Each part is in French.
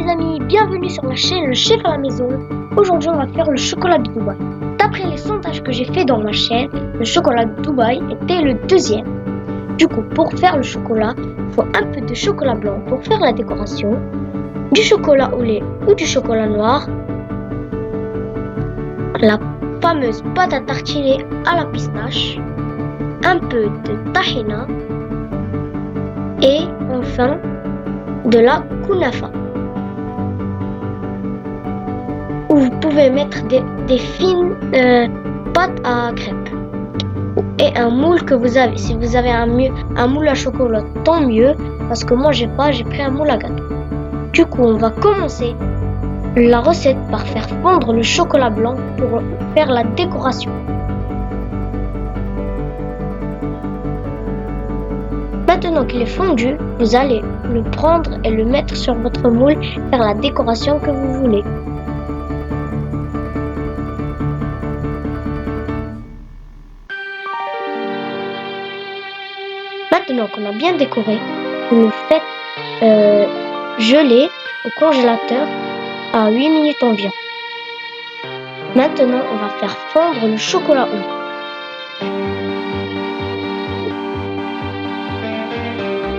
les amis, bienvenue sur la chaîne Le Chef à la maison. Aujourd'hui on va faire le chocolat de Dubaï. D'après les sondages que j'ai fait dans ma chaîne, le chocolat de Dubaï était le deuxième. Du coup, pour faire le chocolat, il faut un peu de chocolat blanc pour faire la décoration, du chocolat au lait ou du chocolat noir, la fameuse pâte à tartiner à la pistache, un peu de tahina et enfin de la kunafa. Ou vous pouvez mettre des fines pâtes à crêpes et un moule que vous avez. Si vous avez un moule à chocolat, tant mieux, parce que moi j'ai pris un moule à gâteau. Du coup, on va commencer la recette par faire fondre le chocolat blanc pour faire la décoration. Maintenant qu'il est fondu, vous allez le prendre et le mettre sur votre moule, faire la décoration que vous voulez. Maintenant qu'on a bien décoré, vous le faites geler au congélateur à 8 minutes environ. Maintenant, on va faire fondre le chocolat au lait.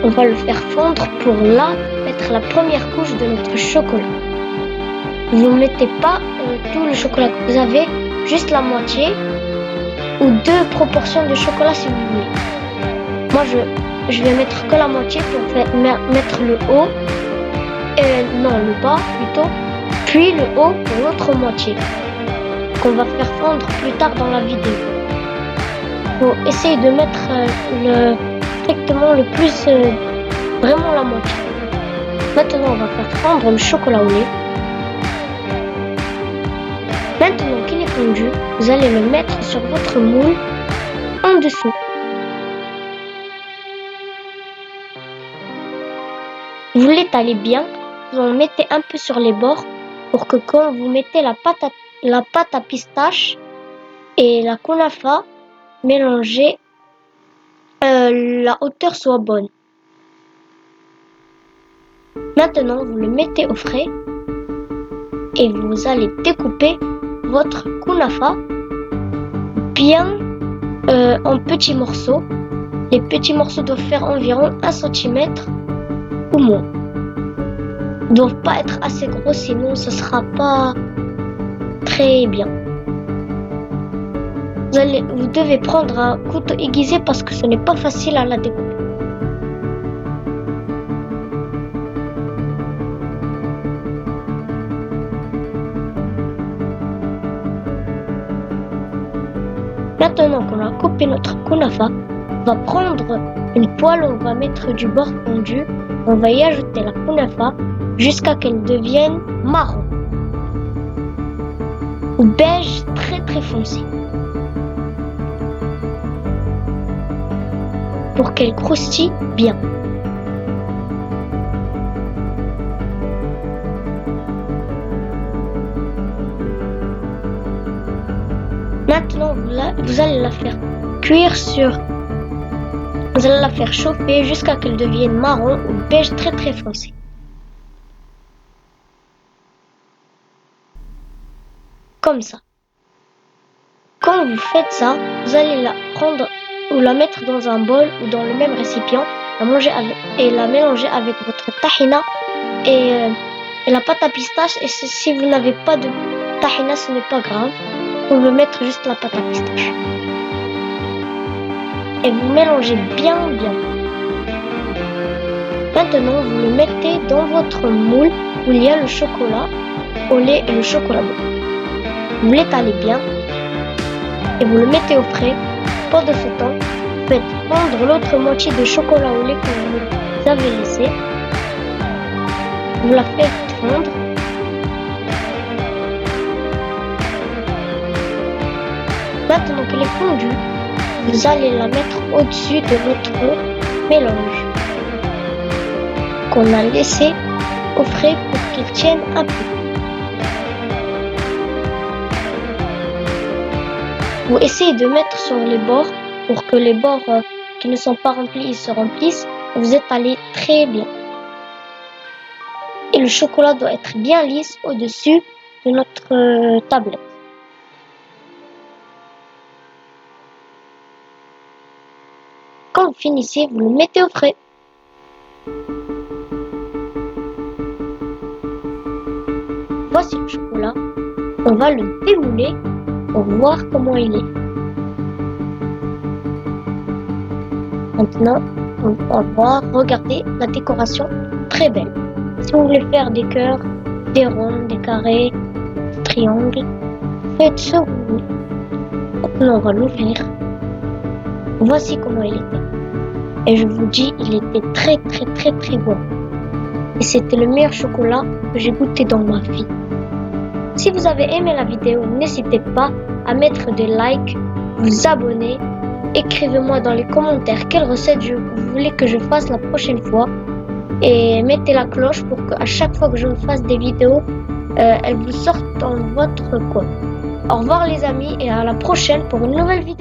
On va le faire fondre pour là mettre la première couche de notre chocolat. Vous ne mettez pas tout le chocolat que vous avez, juste la moitié ou 2 proportions de chocolat si vous voulez. Moi, je vais mettre que la moitié pour mettre le haut, le bas plutôt, puis le haut pour l'autre moitié, qu'on va faire fondre plus tard dans la vidéo. Faut essayer de mettre strictement le plus, vraiment la moitié. Maintenant, on va faire fondre le chocolat au lait. Maintenant qu'il est fondu, vous allez le mettre sur votre moule en dessous. Vous l'étalez bien, vous en mettez un peu sur les bords pour que quand vous mettez la pâte à pistache et la kunafa mélangée, la hauteur soit bonne. Maintenant, vous le mettez au frais et vous allez découper votre kunafa bien en petits morceaux. Les petits morceaux doivent faire environ 1 cm ou moins. Ils ne doivent pas être assez gros, sinon ce ne sera pas très bien. Vous devez prendre un couteau aiguisé parce que ce n'est pas facile à la découper. Maintenant qu'on a coupé notre kunafa, on va prendre une poêle, on va mettre du beurre fondu, on va y ajouter la kunafa jusqu'à qu'elle devienne marron ou beige très très foncé pour qu'elle croustille bien. Maintenant, vous allez la faire cuire vous allez la faire chauffer jusqu'à qu'elle devienne marron ou beige très très foncé. Comme ça. Quand vous faites ça, vous allez la prendre ou la mettre dans un bol ou dans le même récipient, la mélanger avec votre tahina et la pâte à pistache. Et si vous n'avez pas de tahina, ce n'est pas grave. Vous pouvez mettre juste la pâte à pistache. Et vous mélangez bien. Maintenant, vous le mettez dans votre moule où il y a le chocolat au lait et le chocolat blanc. Vous l'étalez bien et vous le mettez au frais. Pendant ce temps, faites fondre l'autre moitié de chocolat au lait que vous avez laissé. Vous la faites fondre. Maintenant qu'elle est fondue, vous allez la mettre au-dessus de notre mélange qu'on a laissé au frais pour qu'il tienne un peu. Vous essayez de mettre sur les bords pour que les bords qui ne sont pas remplis, ils se remplissent. Vous étalez très bien. et le chocolat doit être bien lisse au-dessus de notre tablette. Quand vous finissez, vous le mettez au frais. Voici le chocolat. On va le démouler pour voir comment il est. Maintenant, on va voir, regardez la décoration, très belle. Si vous voulez faire des cœurs, des ronds, des carrés, des triangles, faites ce que vous voulez. Maintenant, on va l'ouvrir. Voici comment il était. Et je vous dis, il était très bon. Et c'était le meilleur chocolat que j'ai goûté dans ma vie. Si vous avez aimé la vidéo, n'hésitez pas à mettre des likes, vous abonner, écrivez-moi dans les commentaires quelle recette vous voulez que je fasse la prochaine fois et mettez la cloche pour qu'à chaque fois que je fasse des vidéos, elles vous sortent dans votre coin. Au revoir les amis et à la prochaine pour une nouvelle vidéo.